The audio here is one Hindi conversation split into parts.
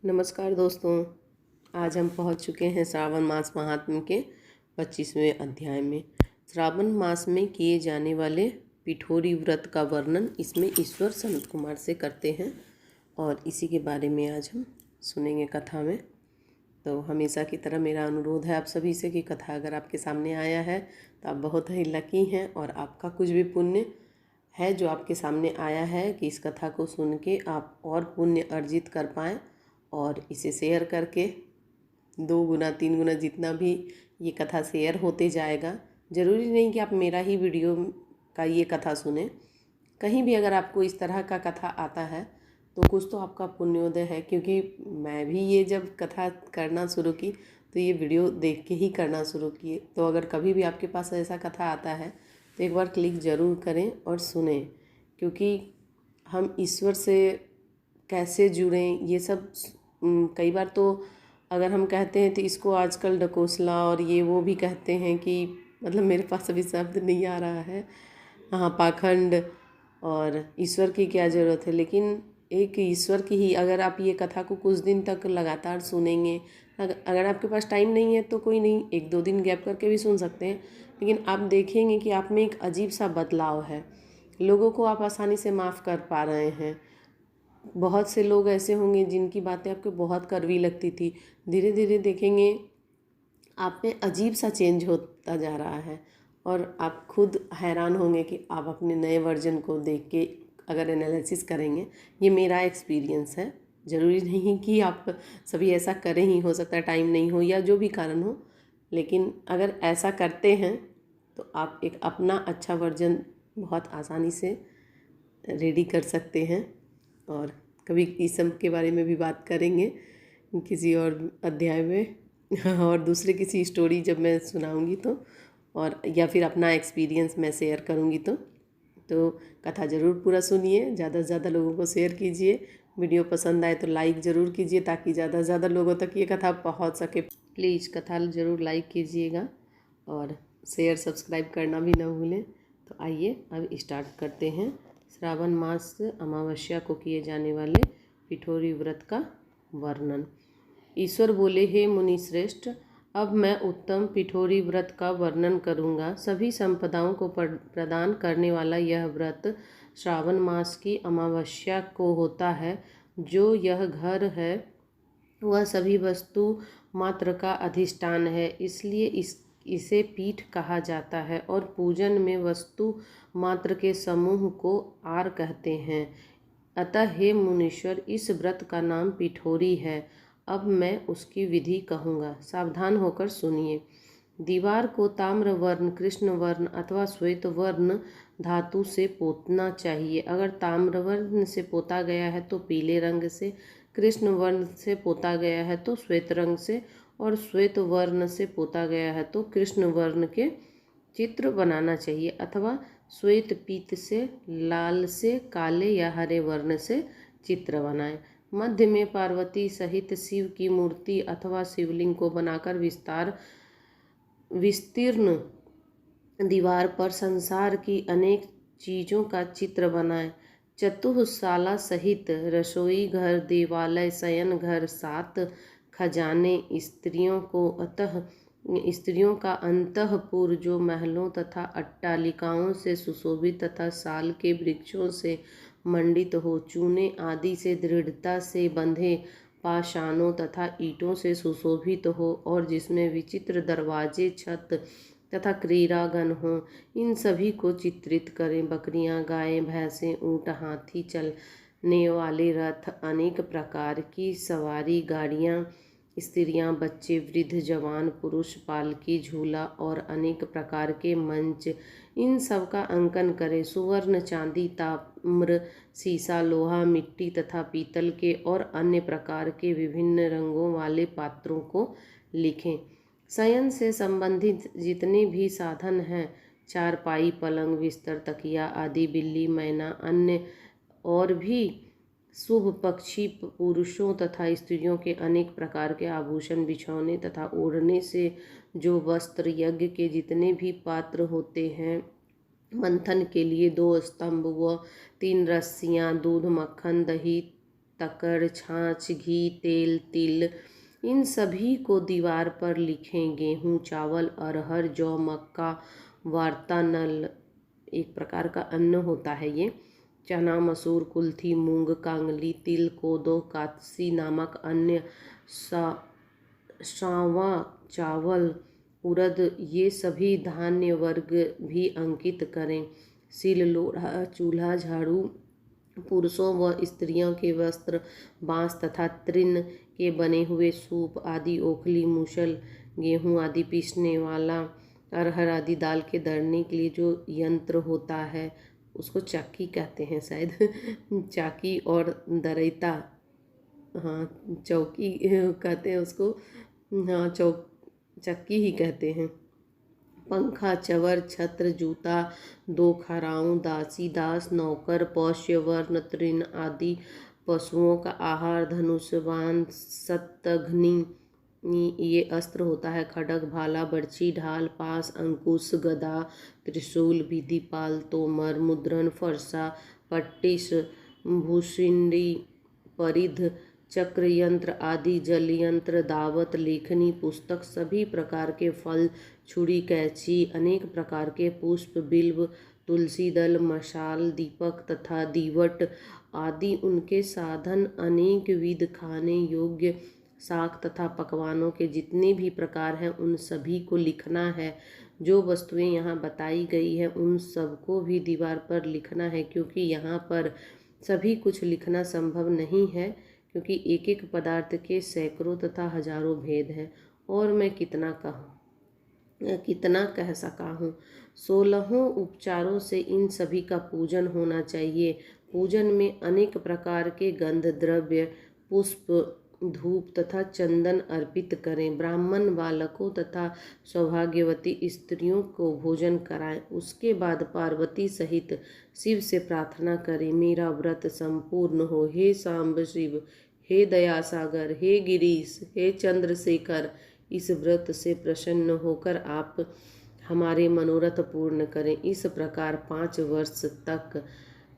नमस्कार दोस्तों। आज हम पहुंच चुके हैं श्रावण मास महात्म्य के 25वें अध्याय में। श्रावण मास में किए जाने वाले पिठोरी व्रत का वर्णन इसमें ईश्वर सनत कुमार से करते हैं और इसी के बारे में आज हम सुनेंगे कथा में। तो हमेशा की तरह मेरा अनुरोध है आप सभी से कि कथा अगर आपके सामने आया है तो आप बहुत ही लकी हैं और आपका कुछ भी पुण्य है जो आपके सामने आया है कि इस कथा को सुन के आप और पुण्य अर्जित कर पाएँ और इसे शेयर करके 2 गुना 3 गुना जितना भी ये कथा शेयर होते जाएगा। ज़रूरी नहीं कि आप मेरा ही वीडियो का ये कथा सुने, कहीं भी अगर आपको इस तरह का कथा आता है तो कुछ तो आपका पुण्योदय है। क्योंकि मैं भी ये जब कथा करना शुरू की तो ये वीडियो देख के ही करना शुरू किए। तो अगर कभी भी आपके पास ऐसा कथा आता है तो एक बार क्लिक ज़रूर करें और सुने, क्योंकि हम ईश्वर से कैसे जुड़ें ये सब कई बार तो अगर हम कहते हैं तो इसको आजकल डकोसला और ये वो भी कहते हैं कि मतलब मेरे पास अभी शब्द नहीं आ रहा है, हाँ पाखंड, और ईश्वर की क्या ज़रूरत है। लेकिन एक ईश्वर की ही अगर आप ये कथा को कुछ दिन तक लगातार सुनेंगे, अगर आपके पास टाइम नहीं है तो कोई नहीं, 1-2 दिन गैप करके भी सुन सकते हैं, लेकिन आप देखेंगे कि आप में एक अजीब सा बदलाव है। लोगों को आप आसानी से माफ़ कर पा रहे हैं। बहुत से लोग ऐसे होंगे जिनकी बातें आपको बहुत कड़वी लगती थी, धीरे धीरे देखेंगे आप में अजीब सा चेंज होता जा रहा है और आप खुद हैरान होंगे कि आप अपने नए वर्जन को देख के अगर एनालिसिस करेंगे। ये मेरा एक्सपीरियंस है, ज़रूरी नहीं कि आप सभी ऐसा करें ही, हो सकता है टाइम नहीं हो या जो भी कारण हो, लेकिन अगर ऐसा करते हैं तो आप एक अपना अच्छा वर्जन बहुत आसानी से रेडी कर सकते हैं। और कभी इस सब के बारे में भी बात करेंगे किसी और अध्याय में और दूसरे किसी स्टोरी जब मैं सुनाऊंगी तो, और या फिर अपना एक्सपीरियंस मैं शेयर करूंगी तो कथा ज़रूर पूरा सुनिए, ज़्यादा से ज़्यादा लोगों को शेयर कीजिए। वीडियो पसंद आए तो लाइक ज़रूर कीजिए ताकि ज़्यादा से ज़्यादा लोगों तक ये कथा पहुंच सके। प्लीज़ कथा ज़रूर लाइक कीजिएगा और शेयर सब्सक्राइब करना भी ना भूलें। तो आइए अब स्टार्ट करते हैं श्रावण मास अमावस्या को किए जाने वाले पिठोरी व्रत का वर्णन। ईश्वर बोले, हे मुनि श्रेष्ठ, अब मैं उत्तम पिठोरी व्रत का वर्णन करूँगा। सभी संपदाओं को प्रदान करने वाला यह व्रत श्रावण मास की अमावस्या को होता है। जो यह घर है वह सभी वस्तु मात्र का अधिष्ठान है, इसलिए इसे पीठ कहा जाता है और पूजन में वस्तु मात्र के समूह को आर कहते हैं। अतः हे मुनीश्वर, इस व्रत का नाम पिठोरी है। अब मैं उसकी विधि कहूँगा, सावधान होकर सुनिए। दीवार को ताम्र वर्ण, कृष्ण वर्ण अथवा श्वेत वर्ण धातु से पोतना चाहिए। अगर ताम्र वर्ण से पोता गया है तो पीले रंग से, कृष्ण वर्ण से पोता गया है तो श्वेत रंग से, और श्वेत वर्ण से पोता गया है तो कृष्ण वर्ण के चित्र बनाना चाहिए, अथवा श्वेत पीत से, लाल से, काले या हरे वर्ण से चित्र बनाएं। मध्य में पार्वती सहित शिव की मूर्ति अथवा शिवलिंग को बनाकर विस्तीर्ण दीवार पर संसार की अनेक चीज़ों का चित्र बनाएं। चतुःशाला सहित रसोई घर, देवालय, शयन घर, 7 खजाने, स्त्रियों का अंतःपुर जो महलों तथा अट्टालिकाओं से सुशोभित तथा साल के वृक्षों से मंडित हो, चूने आदि से दृढ़ता से बंधे पाषाणों तथा ईंटों से सुशोभित हो, और जिसमें विचित्र दरवाजे, छत तथा क्रीड़ांगन हो, इन सभी को चित्रित करें। बकरियां, गायें, भैंसें, ऊँट, हाथी, चलने वाले रथ, अनेक प्रकार की सवारी गाड़ियां, स्त्रियां, बच्चे, वृद्ध, जवान, पुरुष, पालकी, झूला और अनेक प्रकार के मंच, इन सब का अंकन करें। सुवर्ण, चांदी, ताम्र, सीसा, लोहा, मिट्टी तथा पीतल के और अन्य प्रकार के विभिन्न रंगों वाले पात्रों को लिखें। शयन से संबंधित जितने भी साधन हैं, चारपाई, पलंग, बिस्तर, तकिया आदि, बिल्ली, मैना, अन्य और भी शुभ पक्षी, पुरुषों तथा स्त्रियों के अनेक प्रकार के आभूषण, बिछौने तथा ओढ़ने से जो वस्त्र, यज्ञ के जितने भी पात्र होते हैं, मंथन के लिए 2 स्तंभ व 3 रस्सियाँ, दूध, मक्खन, दही तकर, छाछ, घी, तेल, तिल, इन सभी को दीवार पर लिखें। गेहूँ, चावल, अरहर, जौ, मक्का, वार्ता, नल एक प्रकार का अन्न होता है ये, चना, मसूर, कुल्थी, मूंग, कांगली, तिल, कोदो, कात्सी नामक अन्य, सावा, चावल, उड़द, ये सभी धान्य वर्ग भी अंकित करें। सिल, लोढ़ा, चूल्हा, झाड़ू, पुरुषों व स्त्रियों के वस्त्र, बांस तथा तृण के बने हुए सूप आदि, ओखली, मूसल, गेहूँ आदि पीसने वाला, अरहर आदि दाल के दरने के लिए जो यंत्र होता है उसको चक्की कहते हैं शायद चाकी, और दरैता, हाँ चौकी कहते हैं उसको, हाँ चक्की ही कहते हैं। पंखा, चवर, छत्र, जूता, दो खराऊं, दासी, दास, नौकर, पोष्य, वर्ण, तृण आदि पशुओं का आहार, धनुष, बाण, शतघ्नी, ये अस्त्र होता है। खड्ग, भाला, बर्छी, ढाल, पास, अंकुश, गदा, त्रिशूल, विधिपाल, तोमर, मुद्रण, फरसा, पट्टिश, भूषिंडी, परिध, चक्र, यंत्र आदि, जल यंत्र, दावत, लेखनी, पुस्तक, सभी प्रकार के फल, छुरी, कैंची, अनेक प्रकार के पुष्प, बिल्व, तुलसी दल, मशाल, दीपक तथा दीवट आदि उनके साधन, अनेक विध खाने योग्य शाक तथा पकवानों के जितने भी प्रकार हैं उन सभी को लिखना है। जो वस्तुएं यहाँ बताई गई है उन सबको भी दीवार पर लिखना है, क्योंकि यहाँ पर सभी कुछ लिखना संभव नहीं है, क्योंकि एक एक पदार्थ के सैकड़ों तथा हजारों भेद हैं। और मैं कितना कह सका हूँ। 16 उपचारों से इन सभी का पूजन होना चाहिए। पूजन में अनेक प्रकार के गंध द्रव्य, पुष्प, धूप तथा चंदन अर्पित करें। ब्राह्मण बालकों तथा सौभाग्यवती स्त्रियों को भोजन कराएं। उसके बाद पार्वती सहित शिव से प्रार्थना करें, मेरा व्रत संपूर्ण हो। हे सांब शिव, हे दयासागर, हे गिरीश, हे चंद्रशेखर, इस व्रत से प्रसन्न होकर आप हमारे मनोरथ पूर्ण करें। इस प्रकार 5 वर्ष तक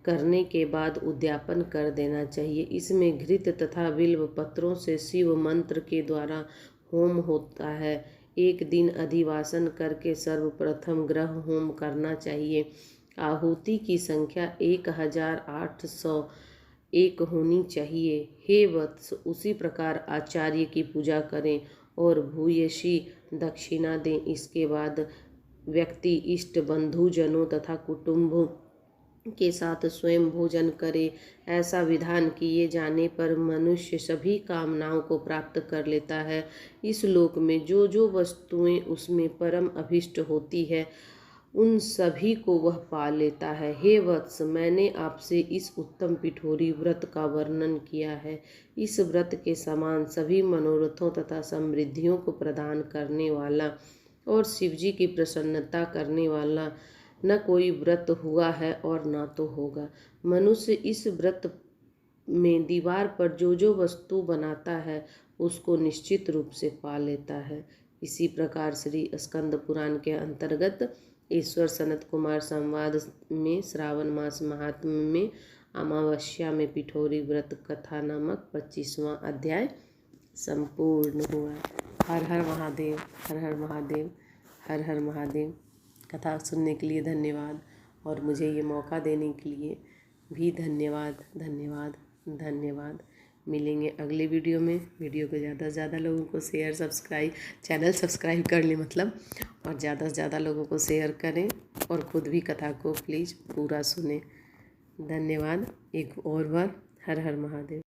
करने के बाद उद्यापन कर देना चाहिए। इसमें घृत तथा बिल्व पत्रों से शिव मंत्र के द्वारा होम होता है। एक दिन अधिवासन करके सर्वप्रथम ग्रह होम करना चाहिए। आहुति की संख्या 1801 होनी चाहिए। हे वत्स, उसी प्रकार आचार्य की पूजा करें और भूयसी दक्षिणा दें। इसके बाद व्यक्ति इष्ट बंधुजनों तथा कुटुंब के साथ स्वयं भोजन करे। ऐसा विधान किए जाने पर मनुष्य सभी कामनाओं को प्राप्त कर लेता है। इस लोक में जो जो वस्तुएं उसमें परम अभिष्ट होती है उन सभी को वह पा लेता है। हे वत्स, मैंने आपसे इस उत्तम पिठोरी व्रत का वर्णन किया है। इस व्रत के समान सभी मनोरथों तथा समृद्धियों को प्रदान करने वाला और शिवजी की प्रसन्नता करने वाला न कोई व्रत हुआ है और न तो होगा। मनुष्य इस व्रत में दीवार पर जो जो वस्तु बनाता है उसको निश्चित रूप से पा लेता है। इसी प्रकार श्री स्कंद पुराण के अंतर्गत ईश्वर सनत कुमार संवाद में श्रावण मास महात्म्य में अमावस्या में पिठोरी व्रत कथा नामक 25वां अध्याय संपूर्ण हुआ। हर हर महादेव, हर हर महादेव, हर हर महादेव। कथा सुनने के लिए धन्यवाद और मुझे ये मौका देने के लिए भी धन्यवाद धन्यवाद धन्यवाद। मिलेंगे अगले वीडियो में। वीडियो को ज़्यादा से ज़्यादा लोगों को शेयर, चैनल सब्सक्राइब कर लें मतलब, और ज़्यादा से ज़्यादा लोगों को शेयर करें और ख़ुद भी कथा को प्लीज़ पूरा सुनें। धन्यवाद एक और बार। हर हर महादेव।